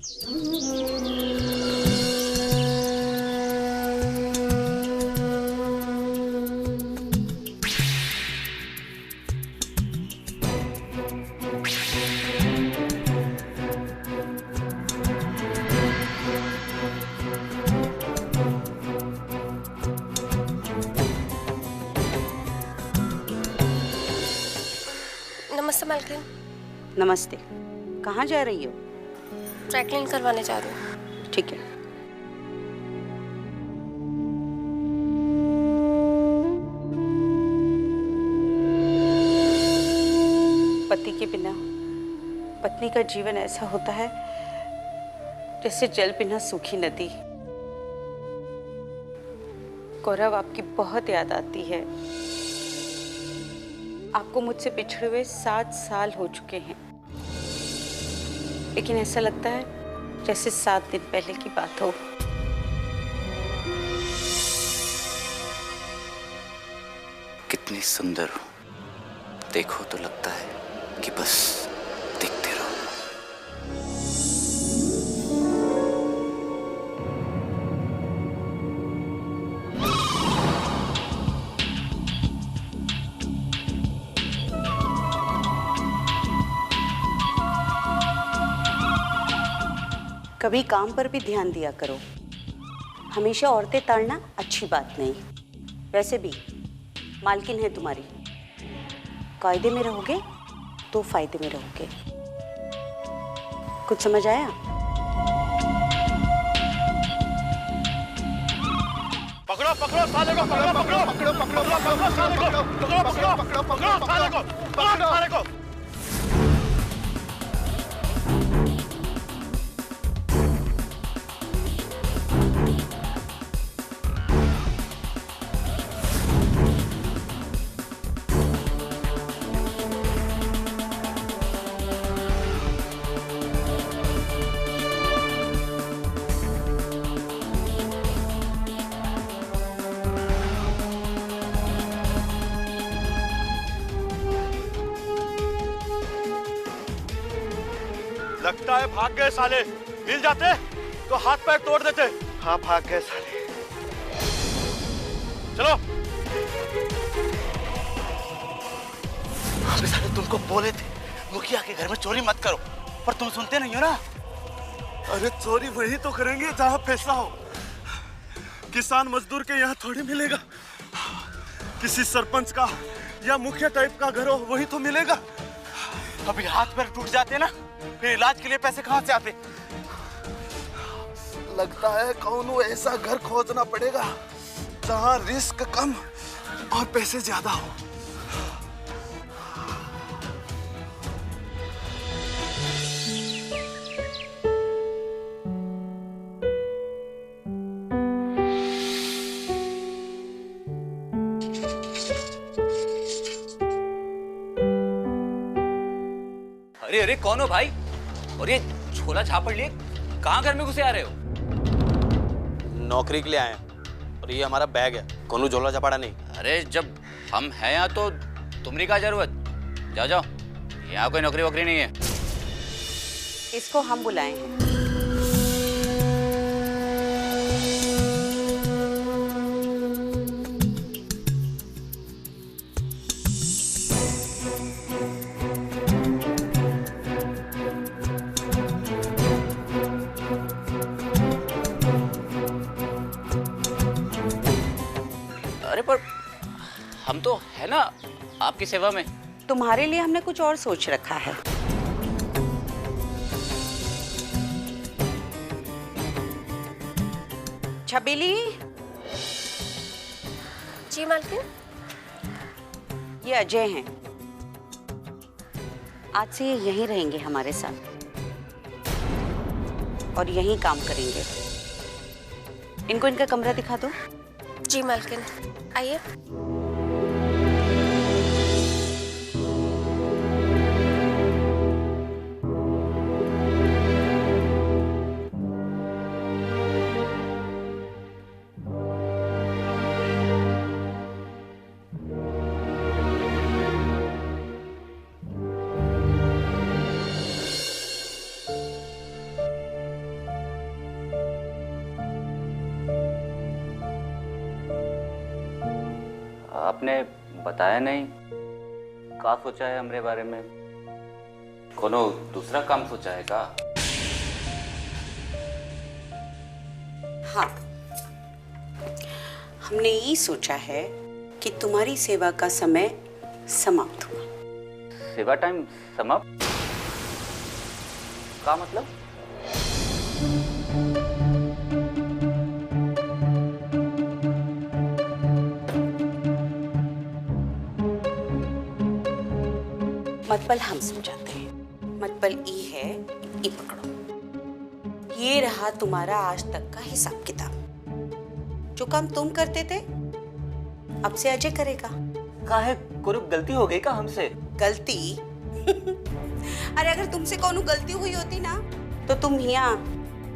नमस्ते मालकिन। नमस्ते। कहाँ जा रही हो? ड्राई क्लीन करवाने जा रही हूँ। ठीक है। पति के बिना पत्नी का जीवन ऐसा होता है जैसे जल बिना सूखी नदी। गौरव, आपकी बहुत याद आती है। आपको मुझसे बिछड़े हुए 7 साल हो चुके हैं, लेकिन ऐसा लगता है जैसे 7 दिन पहले की बात हो। कितनी सुंदर हो, देखो तो लगता है कि बस देखते रहो। कभी काम पर भी ध्यान दिया करो। हमेशा औरतें ताड़ना अच्छी बात नहीं। वैसे भी मालकिन है तुम्हारी, कायदे में रहोगे तो फायदे में रहोगे। कुछ समझ आया? पकड़ो पकड़ो साले को, पकड़ो पकड़ो पकड़ो पकड़ो पकड़ो साले को, पकड़ो पकड़ो पकड़ो पकड़ो साले को, पकड़ो साले को। लगता है भाग गए साले। मिल जाते तो हाथ पैर तोड़ देते। हाँ भाग गए साले। चलो। अबे साले, तुमको बोले थे मुखिया के घर में चोरी मत करो, पर तुम सुनते नहीं हो ना। अरे चोरी वही तो करेंगे जहाँ पैसा हो। किसान मजदूर के यहाँ थोड़ी मिलेगा। किसी सरपंच का या मुखिया टाइप का घर हो वही तो मिलेगा। अभी हाथ पैर टूट जाते ना, फिर इलाज के लिए पैसे कहाँ से आते? लगता है कौनो ऐसा घर खोजना पड़ेगा जहाँ रिस्क कम और पैसे ज्यादा हो। अरे अरे, कौन हो भाई? और ये झोला झापड़ लिए कहाँ घर में घुसे आ रहे हो? नौकरी के लिए आए हैं और ये हमारा बैग है, कोनो झोला झपाड़ा नहीं। अरे जब हम हैं यहाँ तो तुम्हारी क्या जरूरत? जाओ जाओ, यहाँ कोई नौकरी वोकरी नहीं है। इसको हम बुलाए हैं। अरे पर हम तो है ना आपकी सेवा में। तुम्हारे लिए हमने कुछ और सोच रखा है। छबीली। जी मालकिन। ये अजय हैं। आज से ये यहीं रहेंगे हमारे साथ और यहीं काम करेंगे। इनको इनका कमरा दिखा दो। जी मालकिन, आइए। आपने बताया नहीं, का सोचा है हमरे बारे में? कोनो दूसरा काम सोचा है का? हाँ, हमने ये सोचा है कि तुम्हारी सेवा का समय समाप्त हुआ। सेवा टाइम समाप्त? का मतलब? मतबल हम समझाते हैं। मतबल ई है, ई पकड़ो। ये रहा तुम्हारा आज तक का हिसाब किताब। जो काम तुम करते थे अब से अजय करेगा। काहे कोई गलती हो गई का हमसे? गलती? अरे अगर तुमसे कोनो गलती हुई होती ना तो तुम यहाँ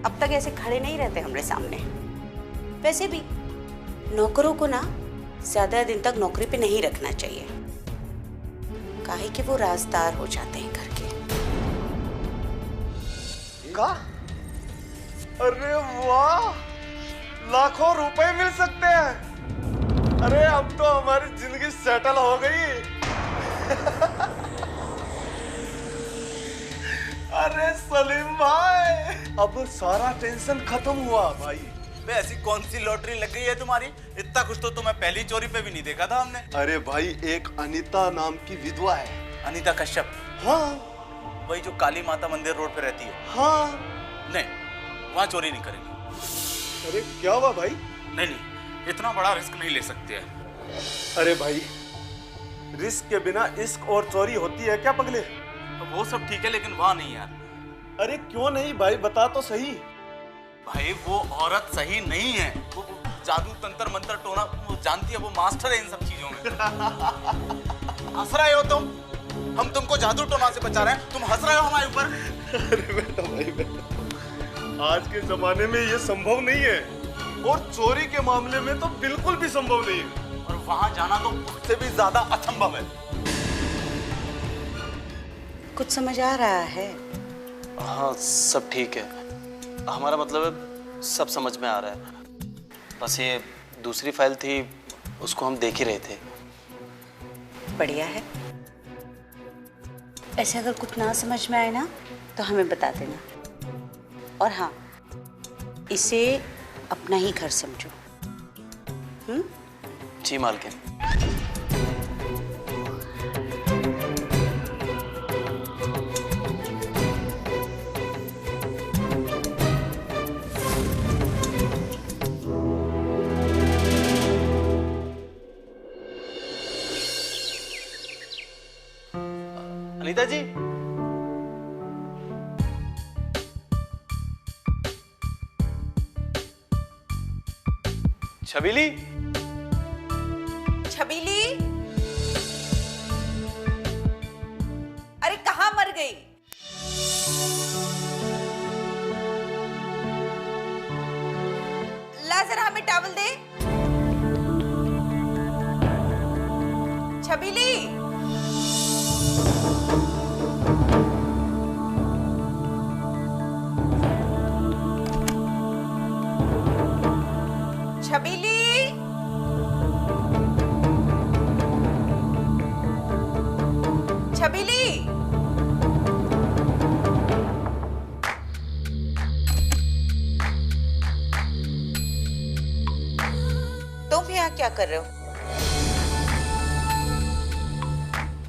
अब तक ऐसे खड़े नहीं रहते हमारे सामने। वैसे भी नौकरों को ना ज्यादा दिन तक नौकरी पे नहीं रखना चाहिए, काहे कि वो राजदार हो जाते हैं घर के। का? अरे वाह, लाखों रुपए मिल सकते हैं। अरे अब तो हमारी जिंदगी सेटल हो गई। अरे सलीम भाई, अब सारा टेंशन खत्म हुआ भाई। बे ऐसी कौन सी लॉटरी लग गई है तुम्हारी? इतना कुछ तो तुम्हें पहली चोरी पे भी नहीं देखा था हमने। अरे भाई, एक अनीता नाम की विधवा है। अनीता कश्यप? हाँ। वही जो काली माता मंदिर रोड पे रहती है? हाँ। नहीं, वहाँ चोरी नहीं करेंगे। अरे क्या हुआ भाई? नहीं नहीं, इतना बड़ा रिस्क नहीं ले सकते हैं। अरे भाई, रिस्क के बिना इश्क और चोरी होती है क्या पगले? वो सब ठीक है लेकिन वहाँ नहीं यार। अरे क्यों नहीं भाई, बता तो सही। भाई वो औरत सही नहीं है। वो जादू तंत्र मंत्र टोना वो जानती है, वो मास्टर है इन सब चीजों में। हंस रहे हो तुम? हम तुमको जादू टोना से बचा रहे हैं, तुम हंस रहे हो हमारे ऊपर। अरे बेटा भाई बेटा, आज के जमाने में ये संभव नहीं है, और चोरी के मामले में तो बिल्कुल भी संभव नहीं है। और वहां जाना तो उससे भी ज्यादा असंभव है। कुछ समझ आ रहा है? हाँ सब ठीक है, हमारा मतलब सब समझ में आ रहा है। बस ये दूसरी फाइल थी, उसको हम देख ही रहे थे। बढ़िया है। ऐसे अगर कुछ ना समझ में आए ना तो हमें बता देना। और हाँ, इसे अपना ही घर समझो। जी मालकिन। अनीता जी, छबीली, छबीली, अरे कहाँ मर गई? ला जरा हमें टॉवल दे। छबीली, छबीली, छबीली, तुम यहाँ क्या कर रहे हो?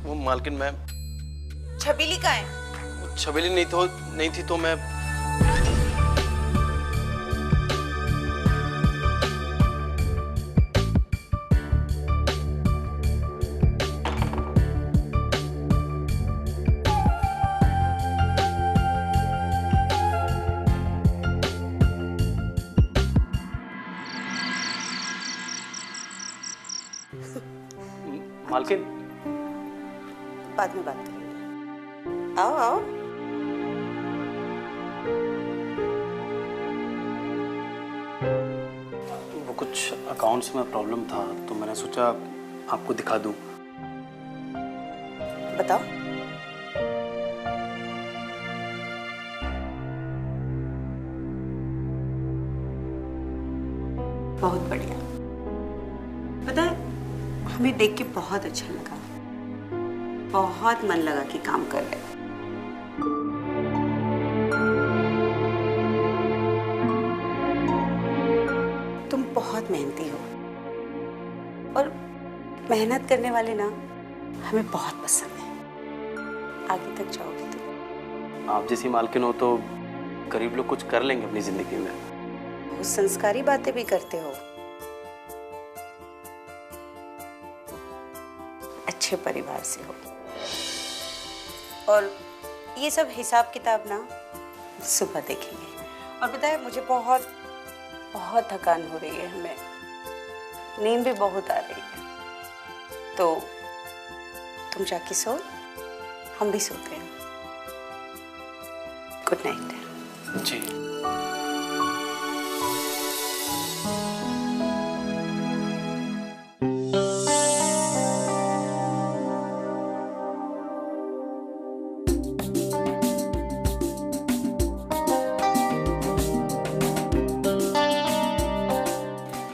वो मालकिन मैं छबीली कहाँ है? छबीली नहीं थी तो मैं मालकिन बाद में बात करेंगे। आओ आओ। वो कुछ अकाउंट्स में प्रॉब्लम था तो मैंने सोचा आपको दिखा दूं। बताओ। बहुत बढ़िया। पता है, हमें देख के बहुत अच्छा लगा, बहुत मन लगा कि काम कर रहे। तुम बहुत मेहनती हो और मेहनत करने वाले ना हमें बहुत पसंद है। आगे तक जाओगे तुम। आप जैसी मालकिन हो तो गरीब लोग कुछ कर लेंगे अपनी जिंदगी में। वो संस्कारी बातें भी करते हो। अच्छे परिवार से हो। और ये सब हिसाब किताब ना सुबह देखेंगे। और पता है मुझे बहुत बहुत थकान हो रही है, हमें नींद भी बहुत आ रही है, तो तुम जाके सो, हम भी सोते हैं। Good night. जी।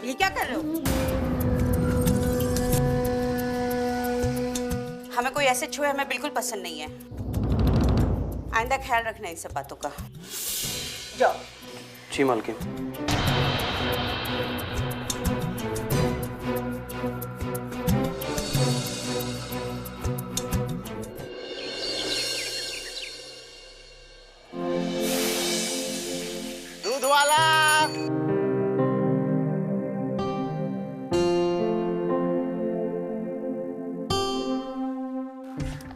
ये क्या कर रहे हो? हमें कोई ऐसे छुए हमें बिल्कुल पसंद नहीं है। आइंदा ख्याल रखना इन सब बातों का। जाओ। जी मालकिन। दूध वाला।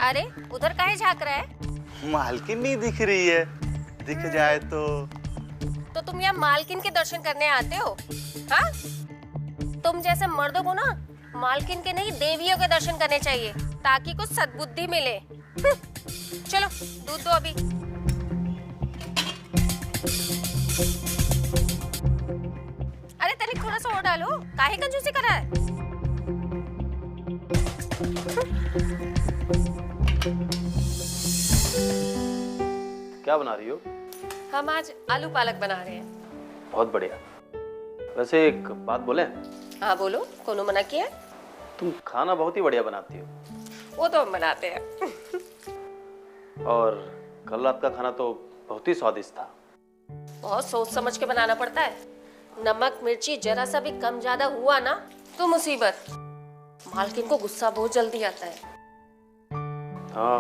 अरे उधर काहे झांक रहा है? मालकिन नहीं दिख रही है, दिख जाए तो तुम यहाँ मालकिन के दर्शन करने आते हो? हाँ? तुम जैसे मर्दों को ना मालकिन के नहीं देवियों के दर्शन करने चाहिए ताकि कुछ सद्बुद्धि मिले। चलो दूध दो अभी। अरे तनिक थोड़ा सा और डालो, काहे कंजूसी कर रहा है? क्या बना रही हो? हम आज आलू पालक बना रहे हैं। बहुत बढ़िया। वैसे एक बात बोले? हाँ बोलो, कोनो मना किया? तुम खाना बहुत ही बढ़िया बनाती हो। वो तो हम बनाते हैं। और कल रात का खाना तो बहुत ही स्वादिष्ट था। बहुत सोच समझ के बनाना पड़ता है। नमक मिर्ची जरा सा भी कम ज्यादा हुआ ना तो मुसीबत। मालकिन को गुस्सा बहुत जल्दी आता है। हाँ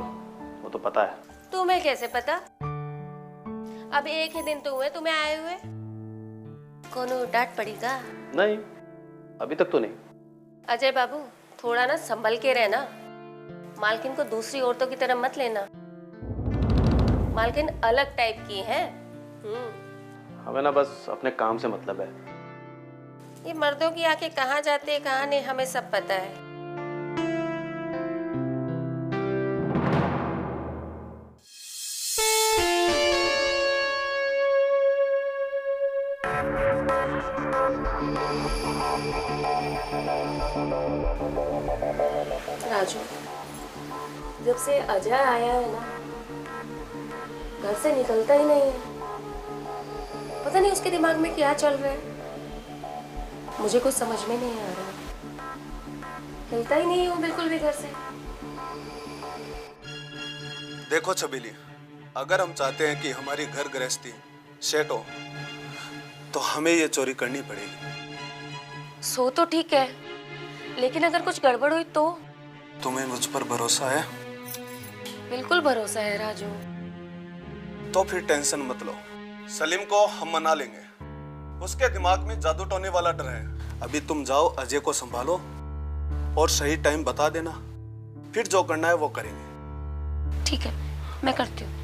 वो तो पता है। तुम्हें कैसे पता? अब एक ही दिन तो हुए तुम्हें आए हुए। कोनो डांट पड़ेगा? नहीं, अभी तक तो नहीं। अजय बाबू थोड़ा ना संभल के रहना। मालकिन को दूसरी औरतों की तरह मत लेना। मालकिन अलग टाइप की है। हमें ना बस अपने काम से मतलब है। ये मर्दों की आंखें कहाँ जाते हैं कहाँ नहीं हमें सब पता है। राजू, जब से अजय आया है ना घर से निकलता ही नहीं है। पता नहीं उसके दिमाग में क्या चल रहा है, मुझे कुछ समझ में नहीं आ रहा। हिलता ही नहीं हूँ बिल्कुल भी घर से। देखो छबीली, अगर हम चाहते हैं कि हमारी घर गृहस्थी सेट हो तो हमें ये चोरी करनी पड़ेगी। सो तो ठीक है, लेकिन अगर कुछ गड़बड़ हुई तो? तुम्हें मुझ पर भरोसा है? बिल्कुल भरोसा है राजू। तो फिर टेंशन मत लो, सलीम को हम मना लेंगे। उसके दिमाग में जादू टोने वाला डर है। अभी तुम जाओ, अजय को संभालो और सही टाइम बता देना, फिर जो करना है वो करेंगे। ठीक है, मैं करती हूँ।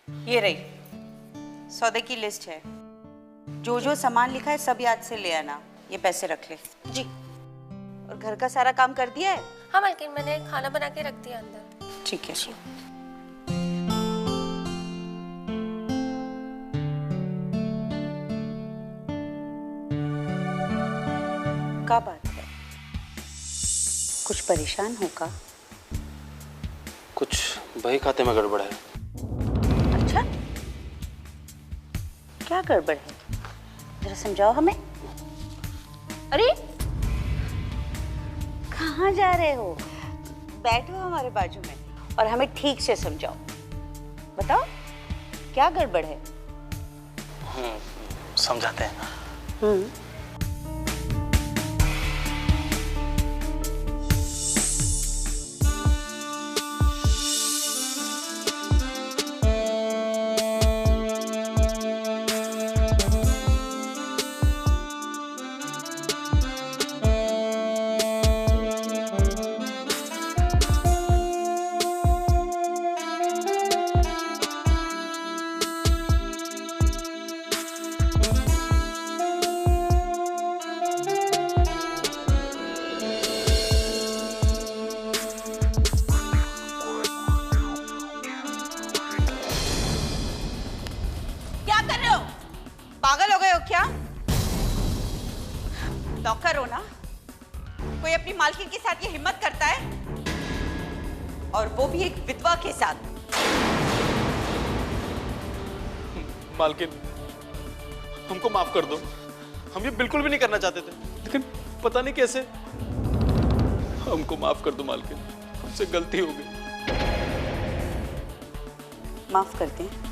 ये रही सौदे की लिस्ट है। जो जो सामान लिखा है सब याद से ले आना। ये पैसे रख ले। जी। और घर का सारा काम कर दिया है? हाँ मालकिन, मैंने खाना बना के रख दिया अंदर। ठीक है। क्या बात है, कुछ परेशान हो का? कुछ बही खाते में गड़बड़ है। अच्छा, क्या गड़बड़ है, जरा समझाओ हमें। अरे कहाँ जा रहे हो? बैठो हमारे बाजू में और हमें ठीक से समझाओ। बताओ क्या गड़बड़ है? समझाते हैं। पागल हो गए हो क्या? नौकर हो ना? कोई अपनी मालकिन के साथ ये हिम्मत करता है? और वो भी एक विधवा के साथ। मालकिन, हमको माफ कर दो। हम ये बिल्कुल भी नहीं करना चाहते थे, लेकिन पता नहीं कैसे। हमको माफ कर दो मालकिन, हमसे गलती हो गई। माफ करते हैं।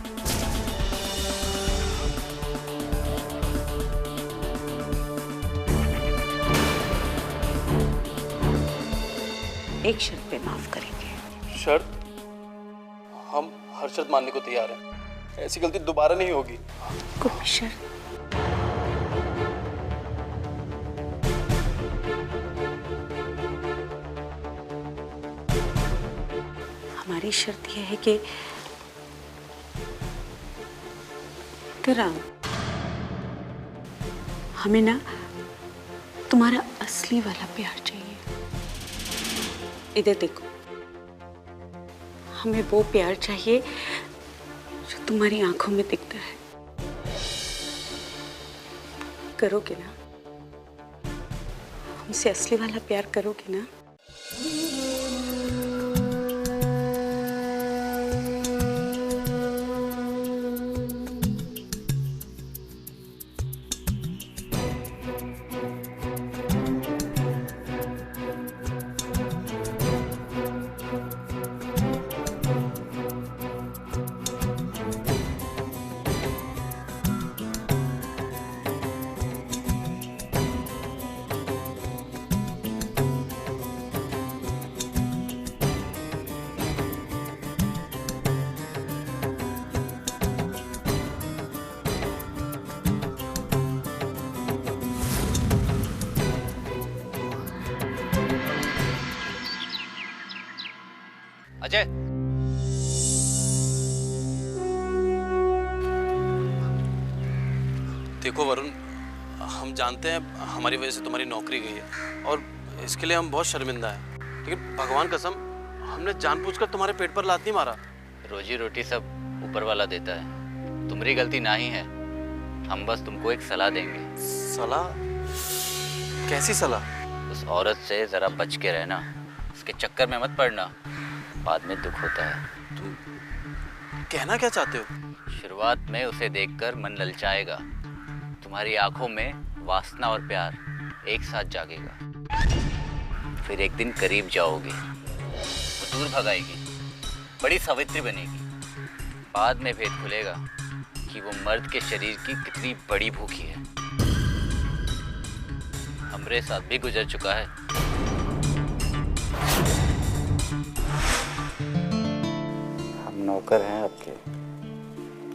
एक शर्त पे माफ करेंगे। शर्त? हम हर शर्त मानने को तैयार हैं। ऐसी गलती दोबारा नहीं होगी। कोई शर्त? हमारी शर्त यह है कि हमें ना तुम्हारा असली वाला प्यार चाहिए। इधर देखो, हमें वो प्यार चाहिए जो तुम्हारी आंखों में दिखता है। करोगे ना? हमसे असली वाला प्यार करोगे ना? अजय, देखो वरुण, हम जानते हैं हमारी वजह से तुम्हारी नौकरी गई है और इसके लिए हम बहुत शर्मिंदा हैं, लेकिन भगवान कसम हमने जानबूझकर तुम्हारे पेट पर लात नहीं मारा। रोजी रोटी सब ऊपर वाला देता है, तुम्हारी गलती ना ही है। हम बस तुमको एक सलाह देंगे। सलाह? कैसी सलाह? उस औरत से जरा बच के रहना, उसके चक्कर में मत पड़ना, बाद में दुख होता है। तुम कहना क्या चाहते हो? शुरुआत में उसे देखकर मन ललचाएगा, तुम्हारी आंखों में वासना और प्यार एक साथ जागेगा। फिर एक दिन करीब जाओगे, वो दूर भगाएगी, बड़ी सावित्री बनेगी। बाद में भेद खुलेगा कि वो मर्द के शरीर की कितनी बड़ी भूखी है। हमरे साथ भी गुजर चुका है। हम नौकर हैं आपके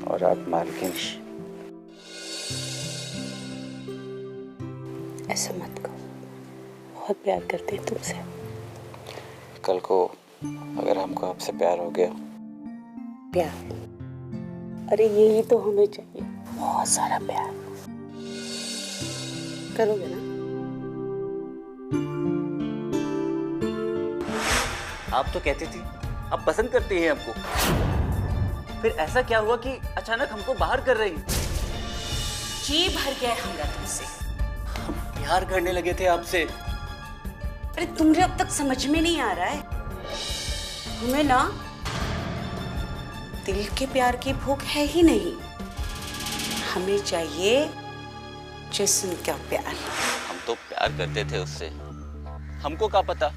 और आप मालकिन। ऐसा मत कहो, बहुत प्यार करते हैं तुमसे। कल को अगर हमको आपसे प्यार हो गया? प्यार? अरे यही तो हमें चाहिए, बहुत सारा प्यार। करोगे ना? आप तो कहती थी आप पसंद करती हैं हमको, फिर ऐसा क्या हुआ कि अचानक हमको बाहर कर रही? जी भर गया हमरा तुमसे। हम प्यार करने लगे थे आपसे। अरे तुम्हें अब तक समझ में नहीं आ रहा है? हमें ना दिल के प्यार की भूख है ही नहीं, हमें चाहिए जिस्म का प्यार। हम तो प्यार करते थे उससे, हमको क्या पता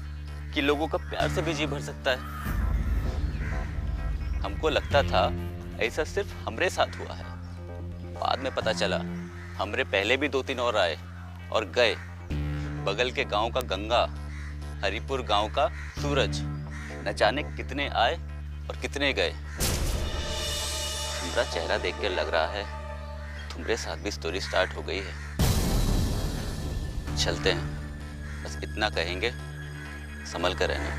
कि लोगों का प्यार से भी जी भर सकता है। हमको लगता था ऐसा सिर्फ हमरे साथ हुआ है। बाद में पता चला हमरे पहले भी 2-3 और आए और गए। बगल के गांव का गंगा, हरिपुर गांव का सूरज, न जाने कितने आए और कितने गए। तुम्हारा चेहरा देखकर लग रहा है तुम्हारे साथ भी स्टोरी स्टार्ट हो गई है। चलते हैं, बस इतना कहेंगे, संभल कर रहना।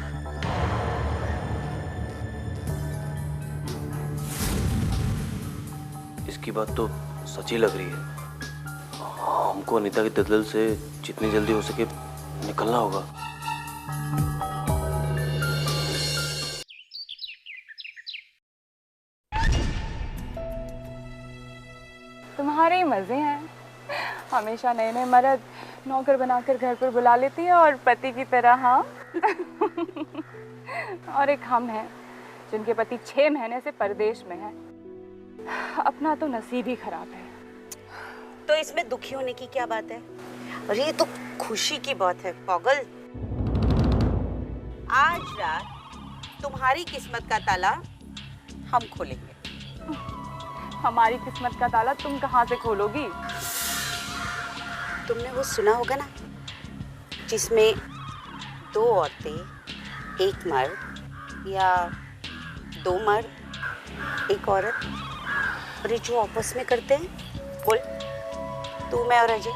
इसकी बात तो सच्ची लग रही है। हमको अनीता की दलदल से जितनी जल्दी हो सके निकलना होगा। तुम्हारे ही मजे हैं। हमेशा नए नए मर्द नौकर बनाकर घर पर बुला लेती है और पति की तरह। हाँ और एक हम हैं जिनके पति 6 महीने से परदेश में है। अपना तो नसीब ही खराब है। तो इसमें दुखी होने की क्या बात है? और ये तो खुशी की बात है पागल। आज रात तुम्हारी किस्मत का ताला हम खोलेंगे। हमारी किस्मत का ताला तुम कहाँ से खोलोगी? तुमने वो सुना होगा ना, जिसमें 2 औरतें, 1 मर्द या 2 मर्द 1 औरत, और ये जो आपस में करते हैं, बोल तू, मैं और अजय।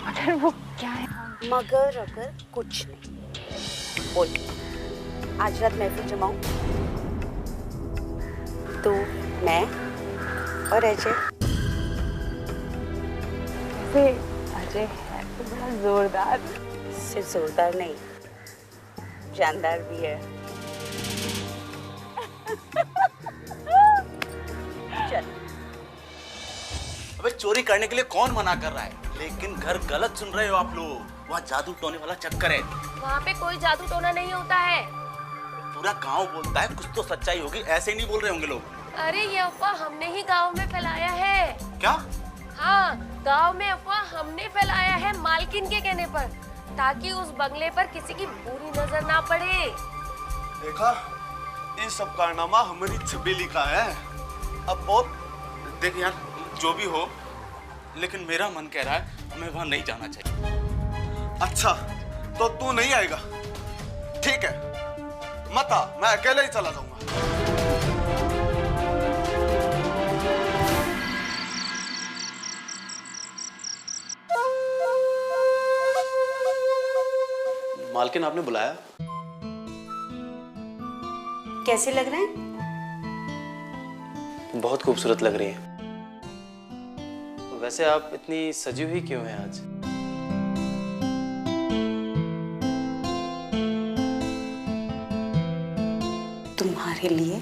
मगर वो क्या है? मगर अगर कुछ नहीं, बोल आज रात महफिल जमाऊं तो मैं और अजय। वैसे अजय है तो बड़ा जोरदार। सिर्फ जोरदार नहीं, जानदार भी है। चल। अबे चोरी करने के लिए कौन मना कर रहा है? लेकिन घर गलत सुन रहे हो आप लोग। वहाँ जादू टोने वाला चक्कर है। वहाँ पे कोई जादू टोना नहीं होता है। पूरा गांव बोलता है, कुछ तो सच्चाई होगी, ऐसे ही नहीं बोल रहे होंगे लोग। अरे ये अफवाह हमने ही गांव में फैलाया है। क्या? हाँ, गांव में अफवाह हमने फैलाया है मालकिन के कहने पर, ताकि उस बंगले पर किसी की बुरी नजर ना पड़े। देखा, ये सब कारनामा हमारी छबीली का है। अब बहुत देख यार, जो भी हो, लेकिन मेरा मन कह रहा है हमें वहां नहीं जाना चाहिए। अच्छा, तो तू नहीं आएगा? ठीक है, मत आ, मैं अकेले ही चला जाऊंगा। मालकिन आपने बुलाया? कैसे लग रहा है? बहुत खूबसूरत लग रही है। वैसे आप इतनी सजी हुई क्यों हैं आज? तुम्हारे लिए।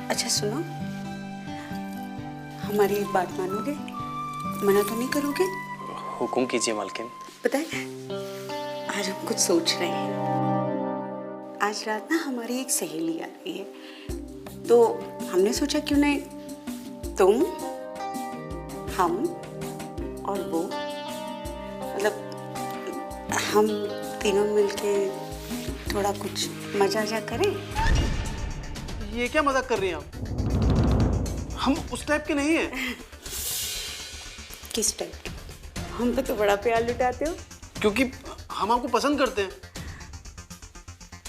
अच्छा सुनो, हमारी एक बात मानोगे? मना तो नहीं करोगे? हुक्म कीजिए मालकिन। पता है, आज हम कुछ सोच रहे हैं। आज रात ना हमारी एक सहेली आ रही है, तो हमने सोचा क्यों नहीं तुम, हम और वो, मतलब हम तीनों मिलके थोड़ा कुछ मजा करें। ये क्या मजाक कर रही हैं आप? हम उस टाइप के नहीं हैं। किस टाइप? हम पे तो बड़ा प्यार लुटाते हो। क्योंकि हम आपको पसंद करते हैं।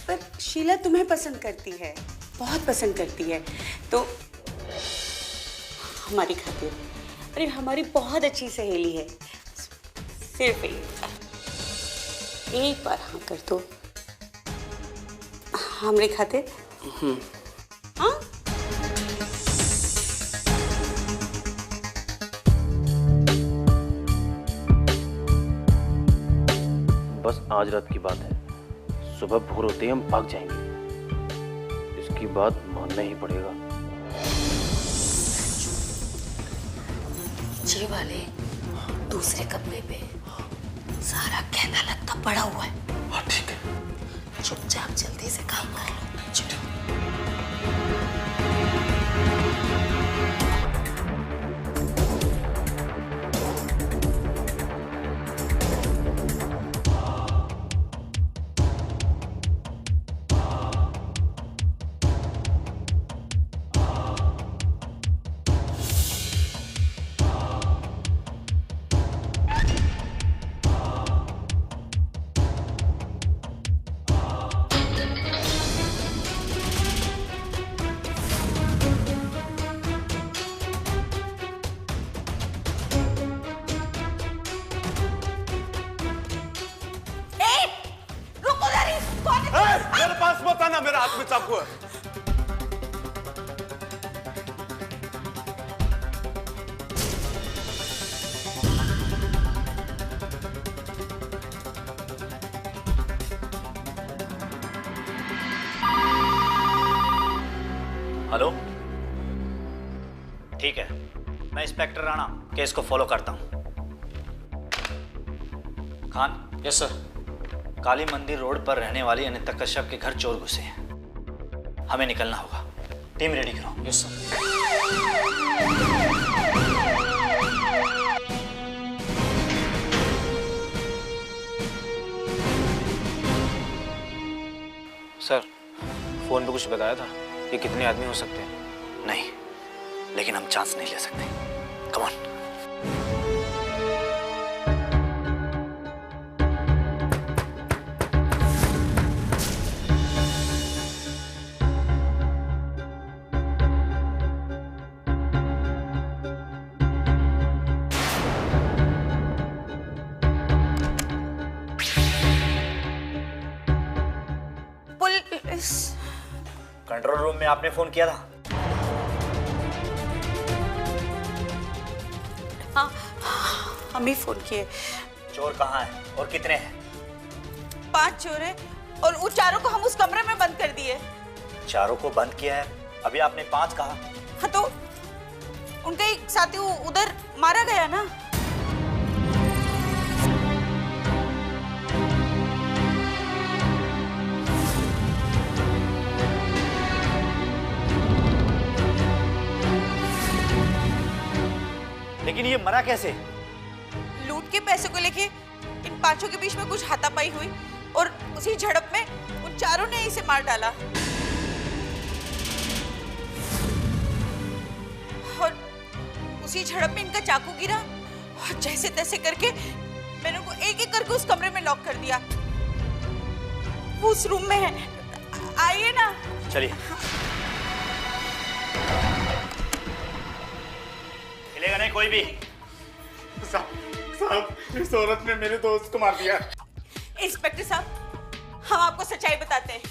पर शीला तुम्हें पसंद करती है, बहुत पसंद करती है, तो हमारी खातिर, अरे हमारी बहुत अच्छी सहेली है, सिर्फ एक बार हाँ कर दो हमारे खातिर। हाँ बस आज रात की बात है, सुबह भोर होते ही हम भाग जाएंगे। इसकी बात मानना ही पड़ेगा। ये वाले दूसरे कमरे पे सारा गहना लत्ता पड़ा हुआ है। हाँ ठीक है, चुपचाप जल्दी से काम कर लो। मेरे हाथ में चाकू है। हेलो, ठीक है, मैं इंस्पेक्टर राणा केस को फॉलो करता हूं। खान। Yes sir. काली मंदिर रोड पर रहने वाली अनिता कश्यप के घर चोर घुसे हैं, हमें निकलना होगा। टीम रेडी करो। Yes sir. सर, फोन पे कुछ बताया था कि कितने आदमी हो सकते हैं? नहीं, लेकिन हम चांस नहीं ले सकते। Come on. कंट्रोल रूम में आपने फोन किया था? हाँ, हम ही फोन किए। चोर कहाँ है और कितने हैं? 5 चोर हैं और उन चारों को हम उस कमरे में बंद कर दिए। चारों को बंद किया है? अभी आपने 5 कहा। हाँ, तो उनका एक साथी उधर मारा गया ना। लेकिन ये मरा कैसे? लूट के पैसे को लेके इन 5 के बीच में कुछ हाथापाई हुई और उसी झड़प में उन चारों ने इसे मार डाला। और उसी झड़प में इनका चाकू गिरा और जैसे तैसे करके मैंने उनको एक एक करके उस कमरे में लॉक कर दिया। वो उस रूम में है, आइए ना। चलिए। मिलेगा नहीं कोई भी। साहब, इस औरत ने मेरे दोस्त को मार दिया। इंस्पेक्टर साहब, हम आपको सच्चाई बताते हैं,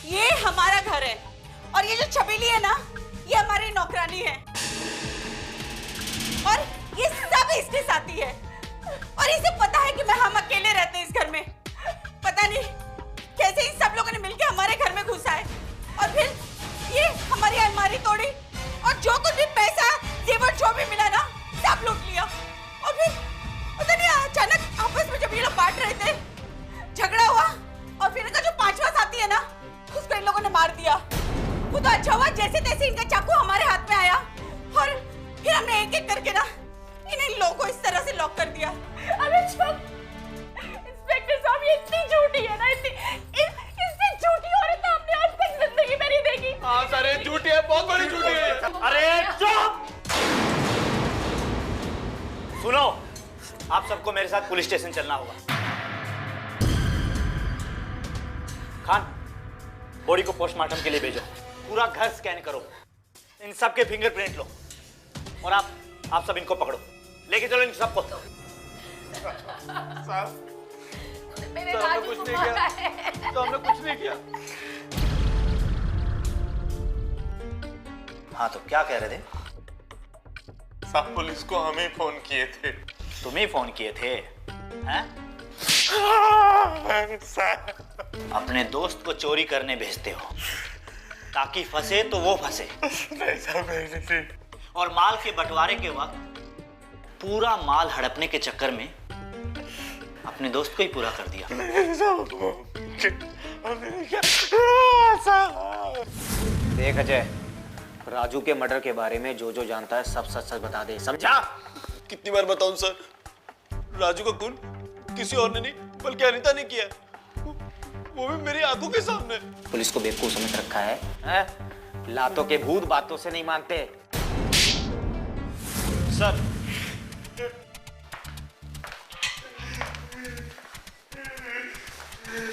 ये हमारा घर है और ये जो छबीली है ना, ये हमारी नौकरानी है और ये सब इसके साथी है और इसे पता है कि हम अकेले रहते हैं इस घर में। पता नहीं कैसे इन सब लोगों ने मिलकर हमारे घर में घुसा है और फिर ये हमारी अलमारी तोड़ी और जो कुछ भी पैसा जेवर जो भी मिला ना, सब लूट लिया। और फिर पता नहीं अचानक आपस में जब ये लोग बांट रहे थे, झगड़ा हुआ और फिर इनका जो 5वां साथी है ना, उसको इन लोगों ने मार दिया। वो तो अच्छा हुआ जैसे तैसे इनका चाकू हमारे हाथ में आया और फिर हमने एक एक करके ना इन लोगों को इस तरह से लॉक कर दिया। अरे चुप! इंस्पेक्टर साहब, ये इतनी झूठी है ना, इतनी झूठी औरत आपने आज तक जिंदगी में नहीं देखी। हाँ सर, ये झूठी है, बहुत बड़ी झूठी है। अरे चुप! सुनो, आप सबको मेरे साथ पुलिस स्टेशन चलना होगा। खान, बॉडी को पोस्टमार्टम के लिए भेजो। पूरा घर स्कैन करो, इन सब के फिंगरप्रिंट लो और आप सब इनको पकड़ो, लेके चलो इन सबको। साहब, मेरे तो हमने कुछ नहीं किया, तो हमने कुछ नहीं किया। हाँ, तो क्या कह रहे थे? साहब, पुलिस को हम ही फोन किए थे। तुम्हें फोन किए थे? हैं? अपने दोस्त को चोरी करने भेजते हो ताकि फंसे तो वो फंसे। नहीं साहब, नहीं। और माल के बंटवारे के वक्त पूरा माल हड़पने के चक्कर में अपने दोस्त को ही पूरा कर दिया। देख अजय, राजू के मर्डर के बारे में जो जो जानता है सब सच सच बता दे, समझा? कितनी बार बताऊं सर, राजू का खून किसी और ने नहीं बल्कि अनीता ने किया, वो भी मेरी आंखों के सामने। पुलिस को बेवकूफ समझ रखा है? लातों के भूत बातों से नहीं मानते। सर,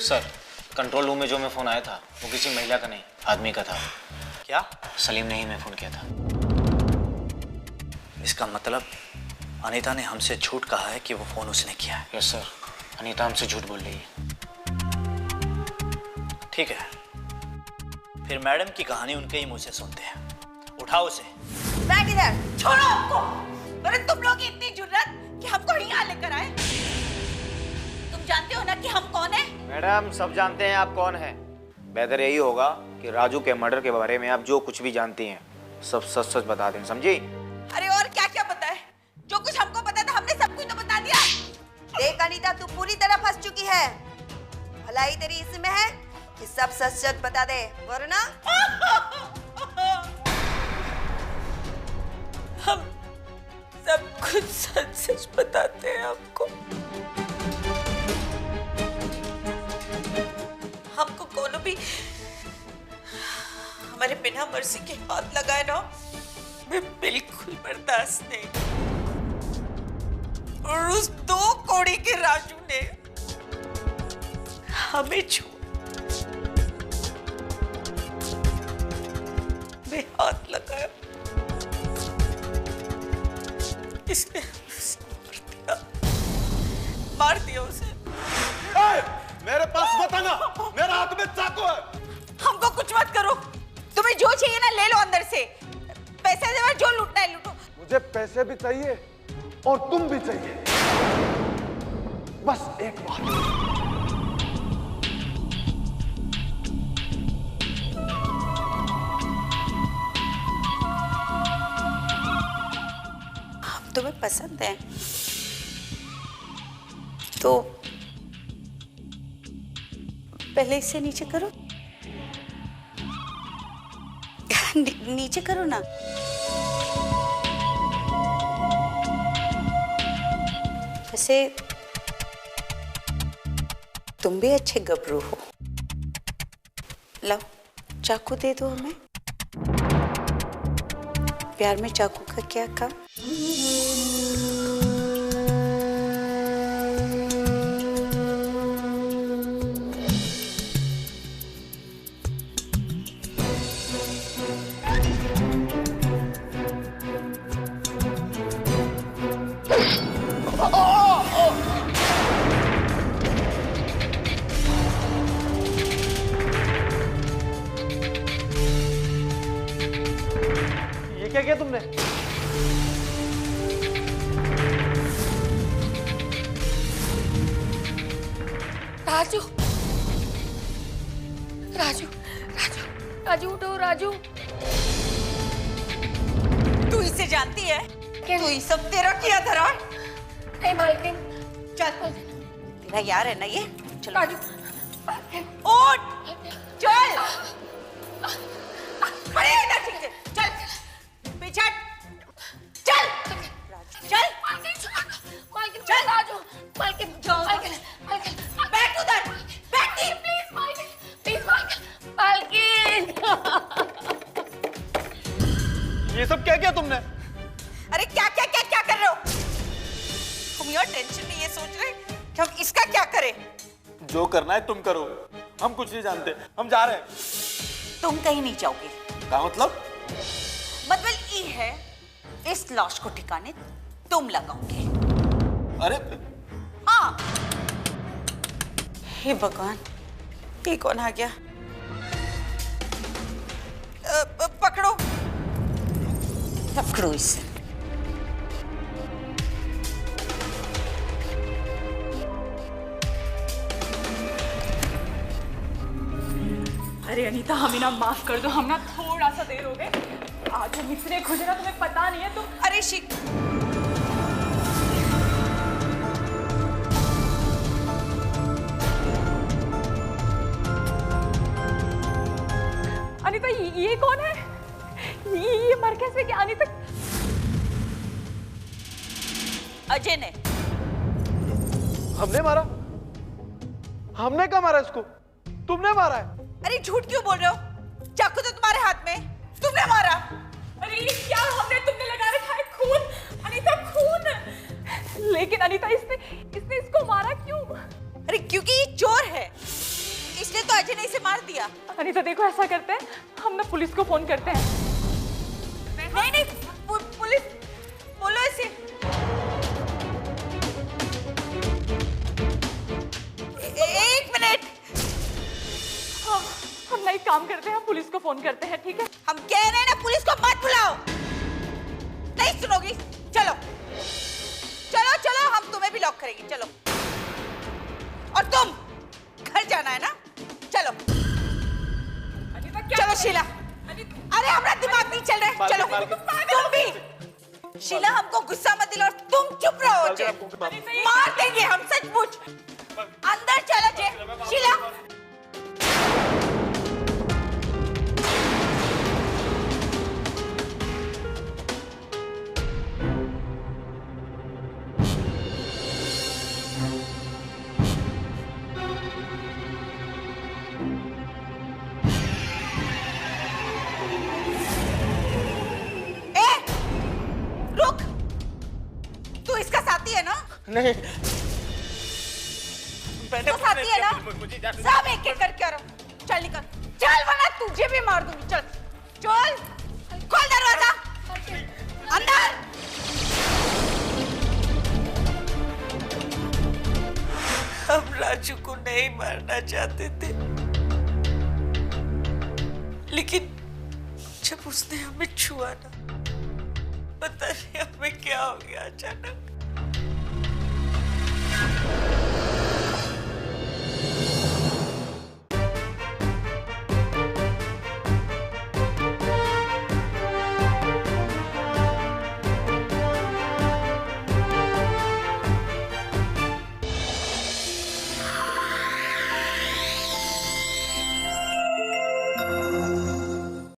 सर, कंट्रोल रूम में जो मैं फोन आया था वो किसी महिला का नहीं, आदमी का था। क्या? सलीम ने ही मैं फोन किया था। इसका मतलब अनीता ने हमसे झूठ कहा है कि वो फोन उसने किया है। यस सर, अनीता हमसे झूठ बोल रही है। ठीक है, फिर मैडम की कहानी उनके ही मुंह से सुनते हैं। उठाओ उसे। बैठ इधर, छोड़ो हमको। अरे तुम लोग इतनी जुर्रत कि हमको यहाँ लेकर आए। तुम जानते हो ना कि हम कौन हैं? मैडम, सब जानते हैं आप कौन हैं। बेहतर यही होगा कि राजू के मर्डर के बारे में आप जो कुछ भी जानती हैं सब सच सच बता दें, समझी? अरे और क्या क्या पता है? जो कुछ हमको पता था हमने सब कुछ तो बता दिया। देख अनीता, तू पूरी तरह फंस चुकी है। भलाई तेरी इसमें है कि सब सच सच बता दे, वरना हम सब कुछ सच सच बताते हैं आपको। हमको कोनो भी हमारे बिना मर्जी के हाथ लगाए ना, मैं बिल्कुल बर्दाश्त नहीं। और उस 2 कौड़ी के राजू ने हमें में हाथ लगाया, इसने मार दिया उसे। मेरे पास मत आना, मेरा हाथ में चाकू है। हमको कुछ मत करो, तुम्हें जो चाहिए ना ले लो अंदर से। पैसे दे, जो लूटना है लूटो। मुझे पैसे भी चाहिए और तुम भी चाहिए, बस एक बात। हम तुम्हें पसंद है तो पहले इससे नीचे करो। नीचे करो ना। वैसे तुम भी अच्छे गबरू हो। लो चाकू दे दो हमें। प्यार में चाकू का क्या काम? क्या किया तुमने? राजू, राजू, राजू, राजू उठो राजू। तू इसे जानती है? तू ये सब तेरा किया धरा? नहीं मालकिन। चल, तेरा यार है ना ये? चलो राजू, उठ, चल, खड़े रहना ठीक से। चल, पीछे, चल, चल, मालकिन, चल राजू, मालकिन, मालकिन, मालकिन, बैठ उधर, बैठ प्लीज मालकिन, प्लीज मालकिन, ये सब क्या किया तुमने? अरे क्या क्या क्या क्या कर रहे हो? तुम यार टेंशन में ये सोच रहे कि हम इसका क्या करें? जो करना है तुम करो, हम कुछ नहीं जानते, हम जा रहे हैं। तुम कहीं नहीं जाओगे। क्या मतलब? मतलब ये है इस लाश को ठिकाने तुम लगाओगे। अरे हाँ। हे भगवान, ये कौन आ गया? पकड़ो, पकड़ो इसे। अरे अनीता, हमें ना माफ कर दो, हम ना थोड़ा सा देर हो गए। आज हम इतने खुश हैं ना, तुम्हें पता नहीं है। तुम अरे अनीता, ये कौन है? ये मर कैसे गया? अनीता, अजय ने। हमने मारा? हमने कहा मारा इसको? तुमने मारा है? अरे झूठ क्यों बोल रहे हो? चाकू तो तुम्हारे हाथ में, तुमने मारा। अरे ये क्या हमने तुमने लगा रखा है? खून अनीता, खून। लेकिन अनीता, इसने इसको मारा क्यों? अरे क्योंकि ये चोर है, इसलिए तो अजय ने इसे मार दिया। अनीता देखो, ऐसा करते हैं, हम ना पुलिस को फोन करते हैं। नहीं, पुलिस बोलो इसे। एक मिनट, हम ना एक काम करते हैं, हम पुलिस को फोन करते हैं, ठीक है? हम कह रहे हैं ना, पुलिस को मत बुलाओ। नहीं सुनोगी? चलो चलो चलो, हम तुम्हें भी लॉक करेंगे। चलो, और तुम घर जाना है ना? चलो चलो शीला। अरे हमारा दिमाग नहीं चल रहा है। चलो तुम भी। शीला, हमको गुस्सा मत दिलाओ और तुम चुप रहो। अजय, मार देंगे हम, सचमुच। अंदर चलो अजय। शीला, नहीं, तो साथी है ना? सब एक एक करके आ रहा हूँ। चल निकल, चल वरना तुझे भी मार दूंगी। चल चल, खोल दरवाजा, अंदर। हम राजू को नहीं मारना चाहते थे, लेकिन जब उसने हमें छुआ ना, पता नहीं हमें क्या हो गया अचानक।